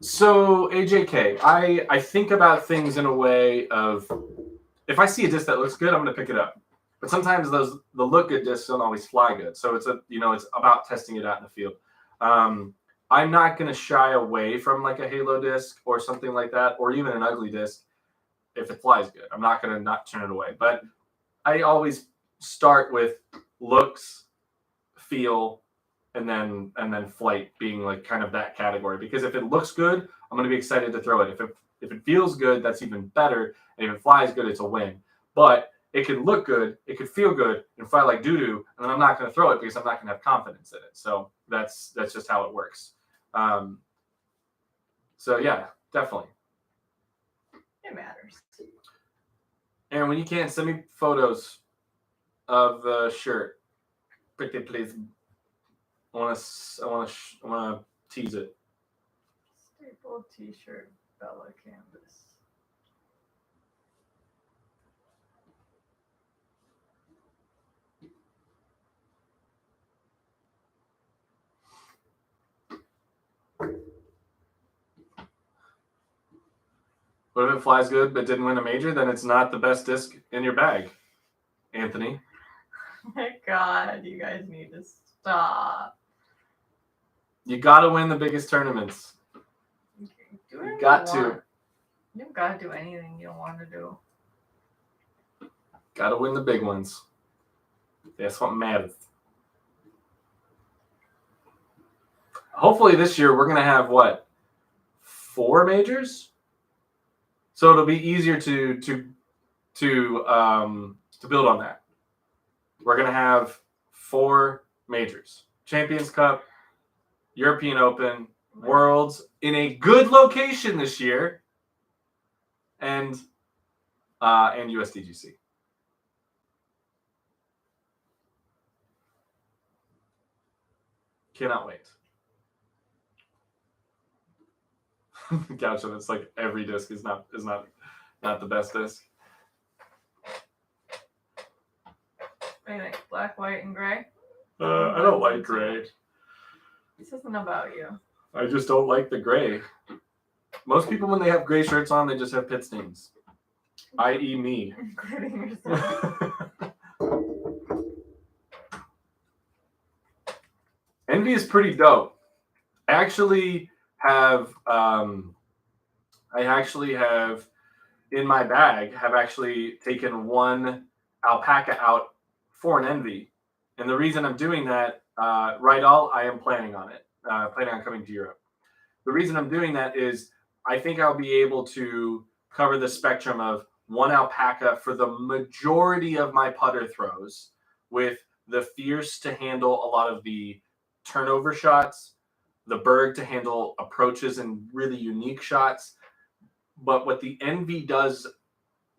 So AJK, I think about things in a way of, if I see a disc that looks good, I'm going to pick it up. But sometimes the look good discs don't always fly good. So it's about testing it out in the field. I'm not going to shy away from like a halo disc or something like that, or even an ugly disc if it flies good. I'm not going to not turn it away. But I always start with looks, feel, and then flight being like kind of that category. Because if it looks good, I'm going to be excited to throw it. If it feels good, that's even better. And if it flies good, it's a win. But it could look good, it could feel good, and fly like doo-doo, and then I'm not going to throw it because I'm not going to have confidence in it. So that's just how it works. So yeah, definitely. It matters. And when you can, send me photos of the shirt. Pretty please. I want to tease it. Staple T-shirt, Bella canvas. What if it flies good but didn't win a major? Then it's not the best disc in your bag, Anthony. Oh my God, you guys need to stop. You got to win the biggest tournaments. You got to. You don't got to do anything you don't want to do. Got to win the big ones. That's what matters. Hopefully this year we're going to have, 4 majors? So it'll be easier to build on that. We're going to have 4 majors. Champions Cup, European Open, Worlds in a good location this year, and USDGC. Cannot wait. Gotcha. It's like every disc is not the best disc. What do you think? Black, white, and gray? I don't like gray. This isn't about you. I just don't like the gray. Most people, when they have gray shirts on, they just have pit stains. I.e. me. Including yourself. Envy is pretty dope. I actually have in my bag taken one alpaca out for an Envy. And the reason I'm doing that, I am planning on it. Planning on coming to Europe. The reason I'm doing that is I think I'll be able to cover the spectrum of one alpaca for the majority of my putter throws, with the Fierce to handle a lot of the turnover shots, the Berg to handle approaches and really unique shots. But what the Envy does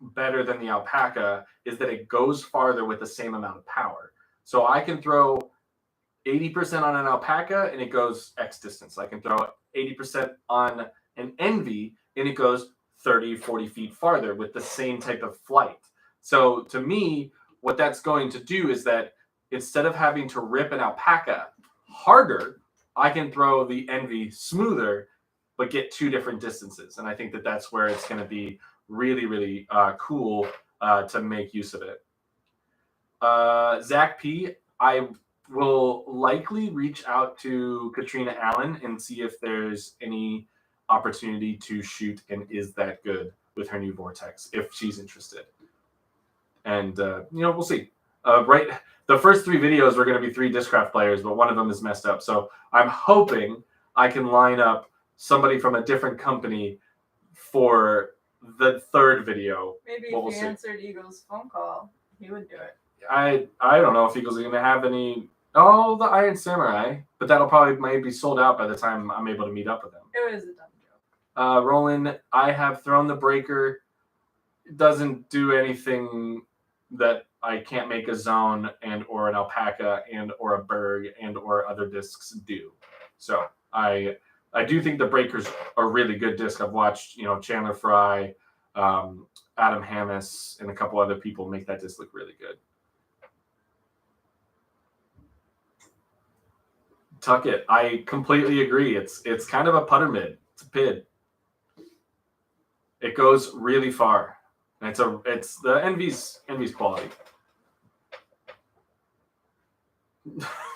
better than the alpaca is that it goes farther with the same amount of power. So I can throw 80% on an alpaca and it goes X distance. I can throw 80% on an Envy and it goes 30, 40 feet farther with the same type of flight. So to me, what that's going to do is that instead of having to rip an alpaca harder, I can throw the Envy smoother, but get two different distances. And I think that that's where it's going to be really, really cool to make use of it. Zach P, I will likely reach out to Katrina Allen and see if there's any opportunity to shoot an Is That Good with her new Vortex, if she's interested. And, we'll see. The first 3 videos were going to be 3 Discraft players, but one of them is messed up. So I'm hoping I can line up somebody from a different company for the 3rd video. Maybe if he answered Eagle's phone call, he would do it. I don't know if Eagles are going to have any. Oh, the Iron Samurai, but that'll probably might be sold out by the time I'm able to meet up with them. It was a dumb joke. Roland, I have thrown the breaker. It doesn't do anything that I can't make a zone and or an alpaca and or a berg and or other discs do. So I do think the breaker's a really good disc. I've watched Chandler Fry, Adam Hammis, and a couple other people make that disc look really good. Tuck it. I completely agree. It's kind of a putter mid. It's a PID. It goes really far. And it's the Envy's quality.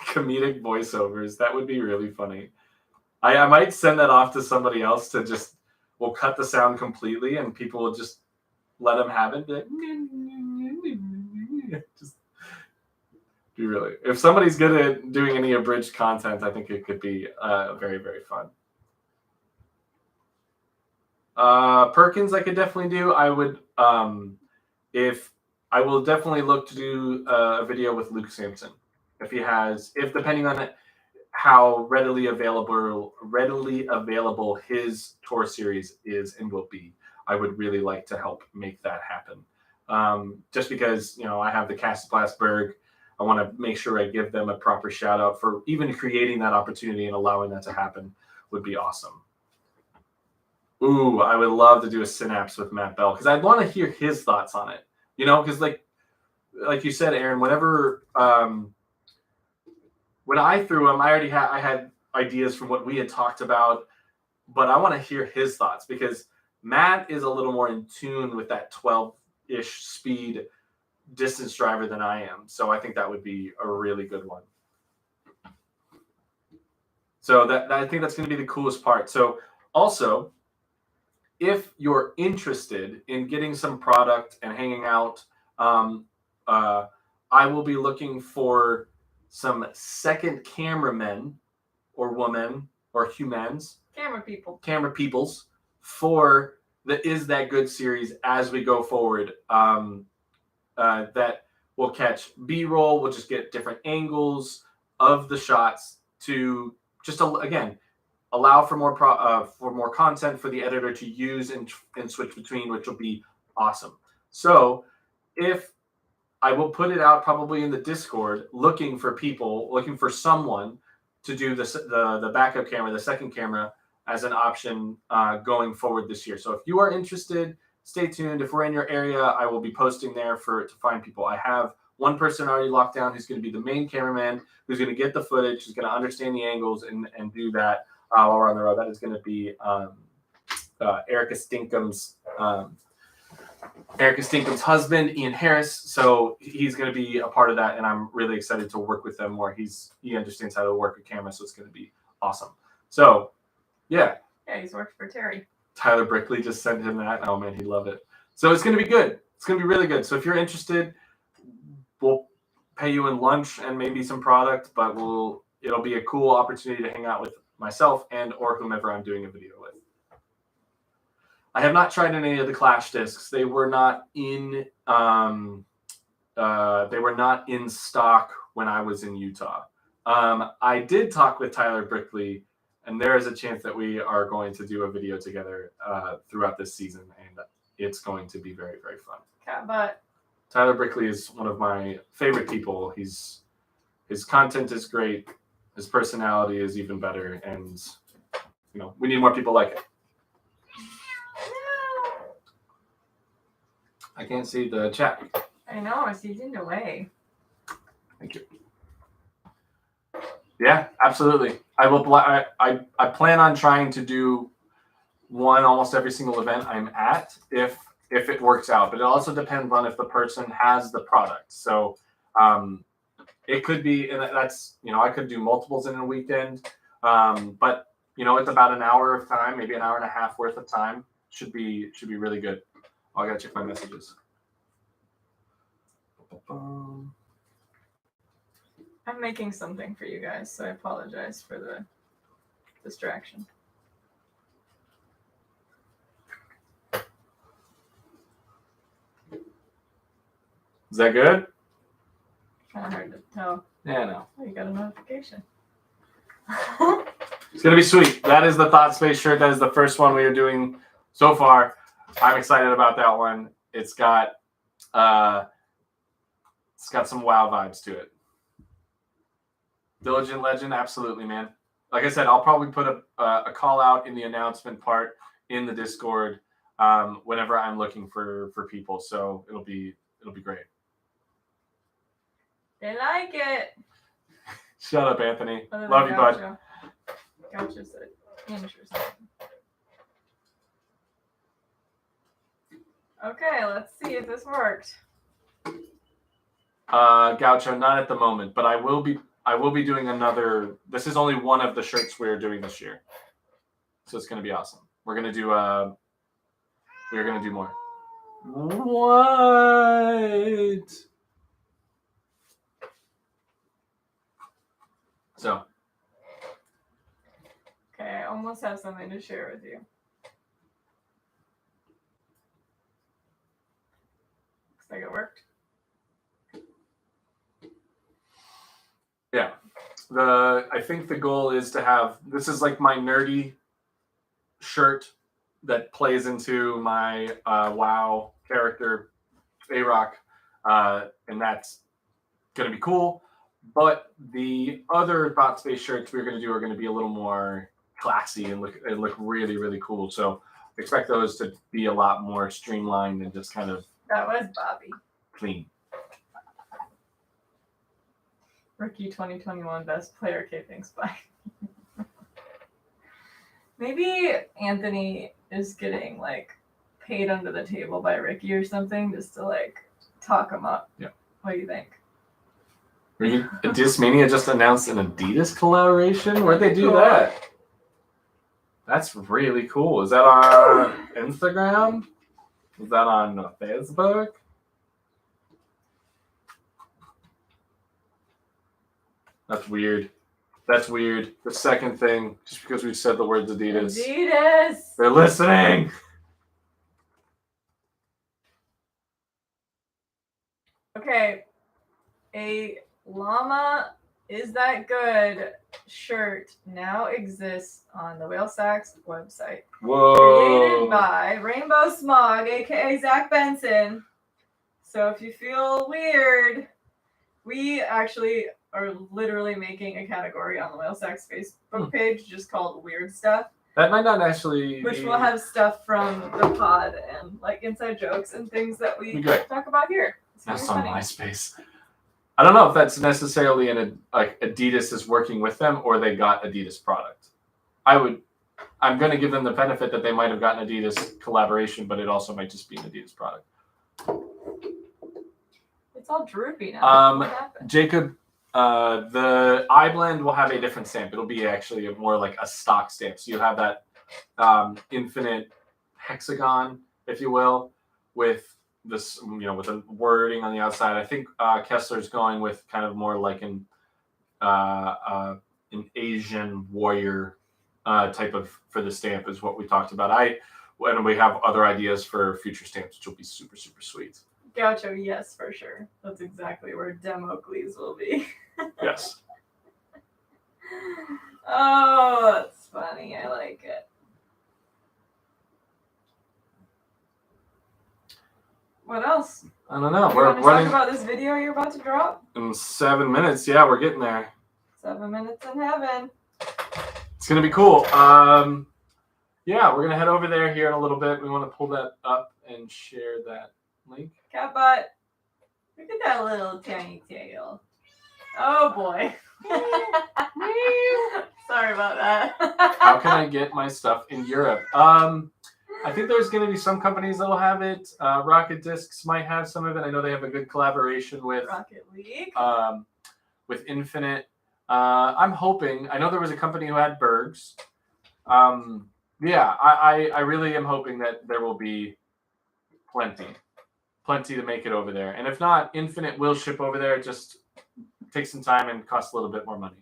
Comedic voiceovers. That would be really funny. I might send that off to somebody else to just we'll cut the sound completely and people will just let them have it. Like, just be really. If somebody's good at doing any abridged content, I think it could be very, very fun. Perkins, I could definitely do. I would, if I will definitely look to do a video with Luke Sampson. If depending on how readily available his tour series is and will be, I would really like to help make that happen. Just because, I have the Castblast Berg. I want to make sure I give them a proper shout out for even creating that opportunity and allowing that to happen would be awesome. Ooh, I would love to do a Synapse with Matt Bell because I'd want to hear his thoughts on it. Because like you said, Aaron, whenever when I threw him, I had ideas from what we had talked about, but I want to hear his thoughts because Matt is a little more in tune with that 12-ish speed distance driver than I am. So I think that would be a really good one. So I think that's going to be the coolest part. So also, if you're interested in getting some product and hanging out, I will be looking for some second cameramen or women or humans. Camera peoples for the Is That Good series as we go forward. That will catch B-roll. We'll just get different angles of the shots to just, again, allow for more content for the editor to use and switch between, which will be awesome. So if I will put it out probably in the Discord, looking for someone to do the backup camera, the second camera as an option going forward this year. So if you are interested, stay tuned. If we're in your area, I will be posting there to find people. I have one person already locked down who's going to be the main cameraman, who's going to get the footage, who's going to understand the angles and do that while we're on the road. That is going to be Erica Stinkham's husband, Ian Harris. So he's going to be a part of that, and I'm really excited to work with him more. He understands how to work a camera, so it's going to be awesome. So, yeah. Yeah, he's worked for Terry. Tyler Brickley just sent him that. Oh, man, he'd love it. So it's going to be good. It's going to be really good. So if you're interested, we'll pay you in lunch and maybe some product, but it'll be a cool opportunity to hang out with myself and or whomever I'm doing a video with. I have not tried any of the Clash discs. They were not in stock when I was in Utah. I did talk with Tyler Brickley, and there is a chance that we are going to do a video together throughout this season, and it's going to be very, very fun. Cat butt. Tyler Brickley is one of my favorite people. His content is great. His personality is even better, and we need more people like it. I can't see the chat. I know, it's eating away. Thank you. Yeah, absolutely. I will. I plan on trying to do one almost every single event I'm at if it works out. But it also depends on if the person has the product. So it could be, and that's I could do multiples in a weekend. But it's about an hour of time, maybe an hour and a half worth of time. Should be really good. I gotta check my messages. I'm making something for you guys, so I apologize for the distraction. Is that good? Kind of hard to tell. Yeah, no. Oh, you got a notification. It's gonna be sweet. That is the Thought Space shirt. That is the first one we are doing so far. I'm excited about that one. It's got some wow vibes to it. Diligent Legend, absolutely, man. Like I said, I'll probably put a call out in the announcement part in the Discord whenever I'm looking for people. So it'll be great. They like it. Shut up, Anthony. Love you, bud. Gotcha's interesting. Okay, let's see if this worked. Gaucho, not at the moment, but I will be doing another. This is only one of the shirts we're doing this year, so it's gonna be awesome. We're gonna do more. What? So. Okay, I almost have something to share with you. Looks like it worked. Yeah. I think the goal is to have, this is like my nerdy shirt that plays into my WoW character, A-Rock, and that's going to be cool. But the other Bot Space shirts we're going to do are going to be a little more classy and look really, really cool. So expect those to be a lot more streamlined and just kind of that was Bobby. Clean. Rookie 2021 best player caping spy. Maybe Anthony is getting paid under the table by Ricky or something just to talk him up. Yeah. What do you think? Discmania just announced an Adidas collaboration. Where'd they do that? That's really cool. Is that on Instagram? Is that on Facebook? That's weird. That's weird. The second thing, just because we said the words Adidas. Adidas! They're listening! Okay. A llama is that good shirt now exists on the Whale Sacks website. Whoa! Created by Rainbow Smog, aka Zach Benson. So if you feel weird, we actually are literally making a category on the Whale Sacks Facebook page just called Weird Stuff. That might not actually which will have stuff from the pod and inside jokes and things that we talk about here. That's on MySpace. I don't know if that's necessarily Adidas is working with them or they got Adidas product. I'm going to give them the benefit that they might have gotten Adidas collaboration, but it also might just be an Adidas product. It's all droopy now. Jacob, the iBlend will have a different stamp. It'll be actually more like a stock stamp. So you have that infinite hexagon, if you will, with this, with the wording on the outside. I think Kessler's going with kind of more like an Asian warrior type of for the stamp is what we talked about. And we have other ideas for future stamps, which will be super, super sweet. Gaucho, yes, for sure. That's exactly where Oakleys will be. Yes. Oh, that's funny. I like it. What else? I don't know. We're running. Talk about this video you're about to drop? In 7 minutes. Yeah, we're getting there. 7 minutes in heaven. It's going to be cool. Yeah, we're going to head over there here in a little bit. We want to pull that up and share that link. Cat butt. Look at that little tiny tail. Oh boy. Sorry about that. How can I get my stuff in Europe? I think there's going to be some companies that'll have it. Rocket Discs might have some of it. I know they have a good collaboration with Rocket League? With Infinite. I'm hoping. I know there was a company who had Bergs. Yeah, I really am hoping that there will be plenty to make it over there. And if not, Infinite will ship over there. It just takes some time and costs a little bit more money.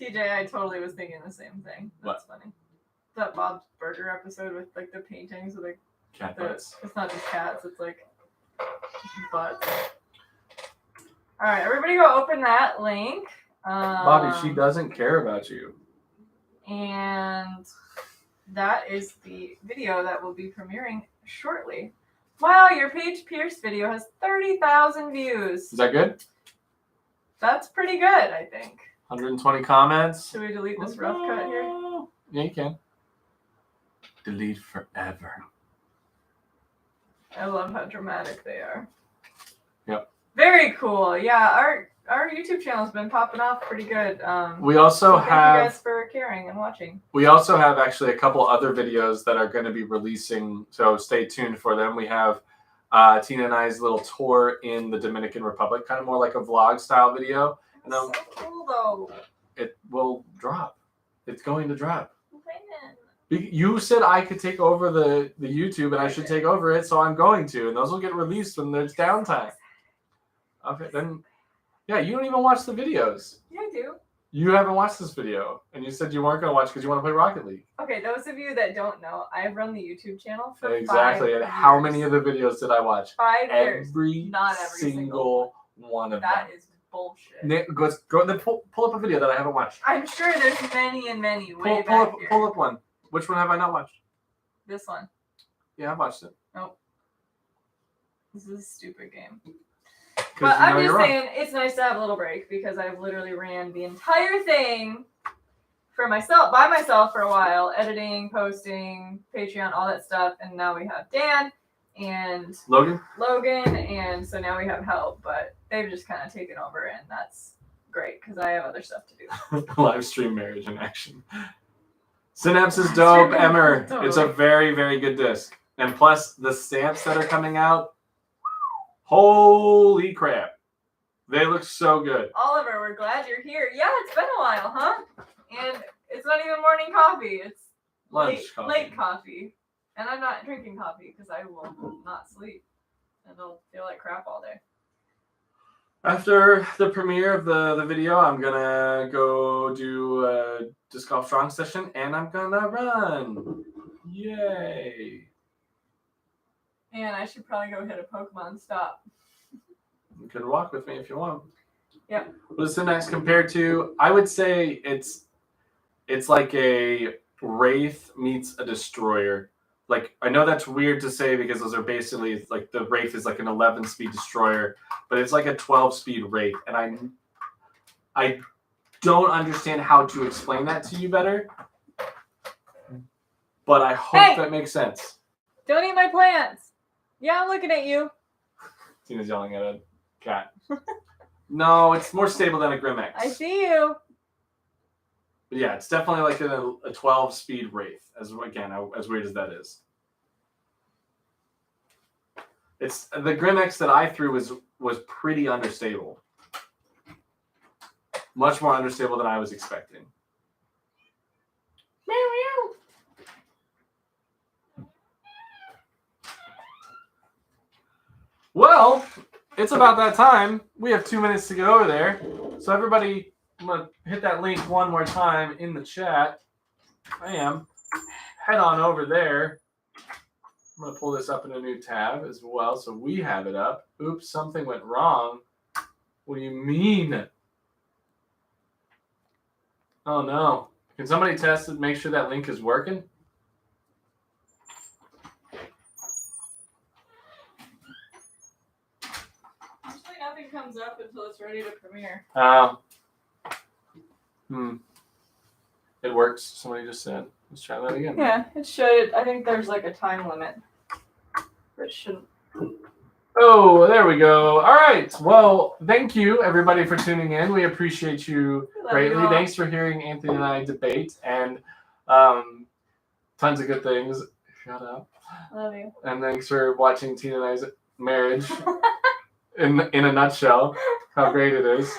TJ, I totally was thinking the same thing. That's funny. That Bob's Burger episode with like the paintings with like cat butts. It's not just cats, it's like butts. All right, everybody go open that link. Bobby, she doesn't care about you. And that is the video that will be premiering shortly. Wow, your Paige Pierce video has 30,000 views. Is that good? That's pretty good, I think. 120 comments. Should we delete this rough cut here? Yeah, you can. Delete forever. I love how dramatic they are. Yep. Very cool. Yeah, our YouTube channel's been popping off pretty good. We also thank have. you guys for caring and watching. We also have actually a couple other videos that are going to be releasing, so stay tuned for them. We have Tina and I's little tour in the Dominican Republic, kind of more like a vlog style video. And So cool though. it will drop. It's going to drop. When? You said I could take over the YouTube and I should take over it, so I'm going to. And those will get released when there's downtime. Okay, then, yeah, you don't even watch the videos. Yeah, I do. You haven't watched this video, and you said you weren't going to watch because you want to play Rocket League. Okay, those of you that don't know, I've run the YouTube channel for Exactly, 5 and years. how many of the videos did I watch? 5 years. Not every single one of That them. is bullshit. Go then pull up a video that I haven't watched. I'm sure there's many and many way Pull back up, here. pull up one. Which one have I not watched? This one. Yeah, I've watched it. Nope. This is a stupid game. 'Cause But you know I'm you're just wrong. saying, it's nice to have a little break because I've literally ran the entire thing for myself, by myself for a while, editing, posting, Patreon, all that stuff. And now we have Dan and Logan? Logan, and so now we have help, but they've just kind of taken over, and that's great because I have other stuff to do. Livestream marriage in action. Synapse is dope, Livestream, Emmer. totally. It's a very, very good disc. And plus, the stamps that are coming out, holy crap. They look so good. Oliver, we're glad you're here. Yeah, it's been a while, huh? And it's not even morning coffee. It's late coffee. And I'm not drinking coffee because I will not sleep. And I'll feel like crap all day. After the premiere of the video, I'm going to go do a disc golf strong session, and I'm going to run. Yay. And I should probably go hit a Pokemon stop. You can walk with me if you want. Yep. What is the next compared to? I would say it's like a Wraith meets a Destroyer. Like, I know that's weird to say because those are basically, like, the Wraith is like an 11-speed Destroyer, but it's like a 12-speed Wraith. And I don't understand how to explain that to you better, but I hope that makes sense. Don't eat my plants. Yeah, I'm looking at you. Tina's yelling at a cat. No, it's more stable than a Grimex. I see you. But yeah, it's definitely like a 12-speed Wraith. As weird as that is. It's the Grimex that I threw was pretty understable. Much more understable than I was expecting. Meow meow. Well, it's about that time. We have 2 minutes to get over there. So everybody, I'm going to hit that link one more time in the chat. I am. Head on over there. I'm going to pull this up in a new tab as well so we have it up. Oops, something went wrong. What do you mean? Oh, no. Can somebody test it, make sure that link is working? Usually nothing comes up until it's ready to premiere. It works, somebody just said. Let's try that again. Yeah, it should. I think there's like a time limit. It shouldn't. Oh, there we go. All right. Well, thank you everybody for tuning in. We appreciate you Love greatly. you all. Thanks for hearing Anthony and I debate and tons of good things. Shut up. Love you. And thanks for watching Tina and I's marriage in a nutshell. How great it is.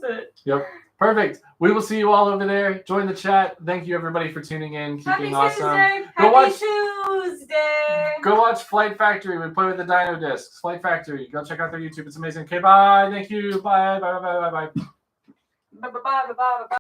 That's it. Yep. Perfect. We will see you all over there. Join the chat. Thank you everybody for tuning in. Keeping Happy awesome. Tuesday. Go Happy watch- Tuesday. Go watch Flight Factory. We play with the Dino Discs. Flight Factory. Go check out their YouTube. It's amazing. Okay, bye. Thank you. Bye. Bye. Bye. Bye. Bye. Bye bye bye bye bye.